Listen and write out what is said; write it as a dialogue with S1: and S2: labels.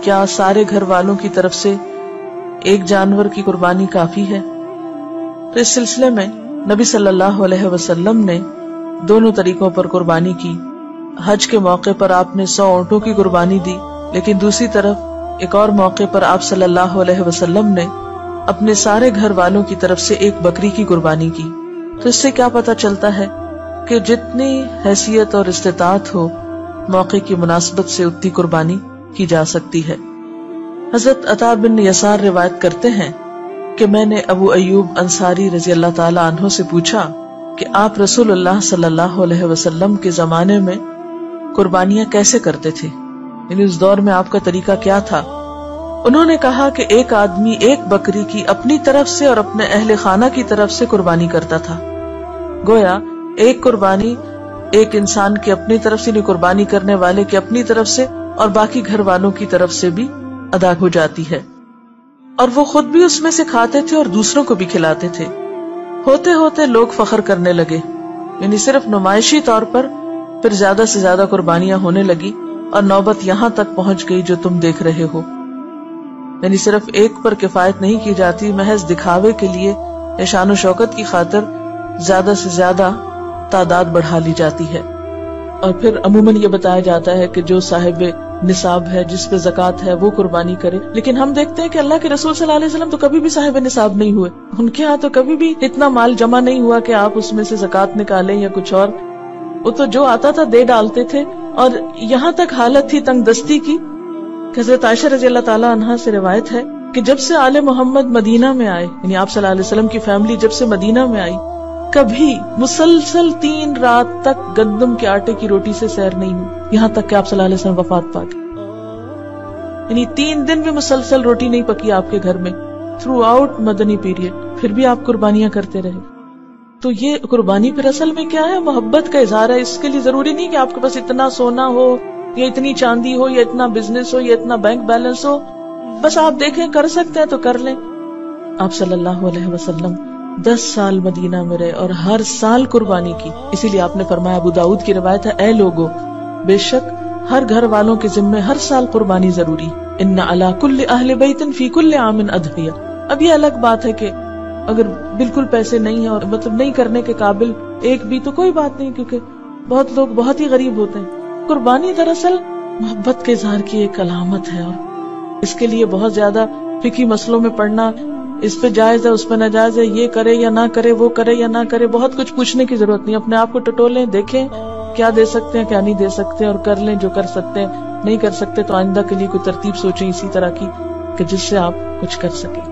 S1: کیا سارے گھر والوں کی طرف سے ایک جانور کی قربانی کافی ہے؟ تو اس سلسلے میں نبی صلی اللہ علیہ وسلم نے دونوں طریقوں پر قربانی کی. حج کے موقع پر آپ نے 100 اونٹوں کی قربانی دی، لیکن دوسری طرف ایک اور موقع پر آپ صلی اللہ علیہ وسلم نے اپنے سارے گھر والوں کی طرف سے ایک بکری کی قربانی کی. تو اس سے کیا پتہ چلتا ہے کہ جتنی حیثیت اور استطاعت ہو، موقع کی مناسبت سے اتنی قربانی کی جا سکتی ہے. حضرت عطا بن یسار روایت کرتے ہیں کہ میں نے ابو ایوب انصاری رضی اللہ تعالی عنہ سے پوچھا کہ آپ رسول اللہ صلی اللہ علیہ وسلم کے زمانے میں قربانیاں کیسے کرتے تھے، یعنی اس دور میں آپ کا طریقہ کیا تھا؟ انہوں نے کہا کہ ایک آدمی ایک بکری کی اپنی طرف سے اور اپنے اہل خانہ کی طرف سے قربانی کرتا تھا. گویا ایک قربانی ایک انسان کی اپنی طرف سے، قربانی کرنے والے کی اپنی طرف سے اور باقی گھر والوں کی طرف سے بھی ادا ہو جاتی ہے، اور وہ خود بھی اس میں سے کھاتے تھے اور دوسروں کو بھی کھلاتے تھے. ہوتے ہوتے لوگ فخر کرنے لگے، یعنی صرف نمائشی طور پر پھر زیادہ سے زیادہ قربانیاں ہونے لگی اور نوبت یہاں تک پہنچ گئی جو تم دیکھ رہے ہو. یعنی صرف ایک پر کفایت نہیں کی جاتی، محض دکھاوے کے لیے یا شان و شوکت کی خاطر زیادہ سے زیادہ تعداد بڑھا لی جاتی ہے. اور پھر عموماً یہ بتایا جاتا ہے کہ جو صاحب نصاب ہے، جس پہ زکوٰۃ ہے، وہ قربانی کرے. لیکن ہم دیکھتے ہیں کہ اللہ کے رسول صلی اللہ علیہ وسلم تو کبھی بھی صاحب نصاب نہیں ہوئے. ان کے ہاں تو کبھی بھی اتنا مال جمع نہیں ہوا کہ آپ اس میں سے زکوٰۃ نکالیں یا کچھ اور. وہ تو جو آتا تھا دے ڈالتے تھے. اور یہاں تک حالت تھی تنگ دستی کی کہ حضرت عائشہ رضی اللہ تعالی عنہا سے روایت ہے کہ جب سے آل محمد مدینہ میں آئے، یعنی آپ صلی اللہ علیہ وسلم کی فیملی جب سے مدینہ میں آئی، کبھی مسلسل 3 رات تک گندم کے آٹے کی روٹی سے سیر نہیں ہوئی، یہاں تک کہ آپ صلی اللہ علیہ وسلم وفات پا گئے. یعنی 3 دن بھی مسلسل روٹی نہیں پکی آپ کے گھر میں تھرو آؤٹ مدنی پیریڈ، پھر بھی آپ قربانیاں کرتے رہے. تو یہ قربانی پھر اصل میں کیا ہے؟ محبت کا اظہار ہے. اس کے لیے ضروری نہیں کہ آپ کے پاس اتنا سونا ہو یا اتنی چاندی ہو یا اتنا بزنس ہو یا اتنا بینک بیلنس ہو. بس آپ دیکھیں کر سکتے ہیں تو کر لیں. آپ صلی اللہ علیہ وسلم 10 سال مدینہ میں رہے اور ہر سال قربانی کی. اسی لیے آپ نے فرمایا، ابو داؤد کی روایت ہے، اے لوگو، بے شک ہر گھر والوں کے ذمے ہر سال قربانی ضروری. ان علی کل اہل بیت فی کل عام اضحیہ. اب یہ الگ بات ہے کہ اگر بالکل پیسے نہیں ہیں اور مطلب نہیں کرنے کے قابل ایک بھی، تو کوئی بات نہیں، کیونکہ بہت لوگ بہت ہی غریب ہوتے ہیں. قربانی دراصل محبت کے اظہار کی ایک علامت ہے، اور اس کے لیے بہت زیادہ فقہی مسئلوں میں پڑھنا، اس پہ جائز ہے اس پہ ناجائز ہے، یہ کرے یا نہ کرے، وہ کرے یا نہ کرے، بہت کچھ پوچھنے کی ضرورت نہیں. اپنے آپ کو ٹٹولیں، دیکھیں کیا دے سکتے ہیں کیا نہیں دے سکتے، اور کر لیں جو کر سکتے ہیں. نہیں کر سکتے تو آئندہ کے لیے کوئی ترتیب سوچیں اسی طرح کی کہ جس سے آپ کچھ کر سکیں.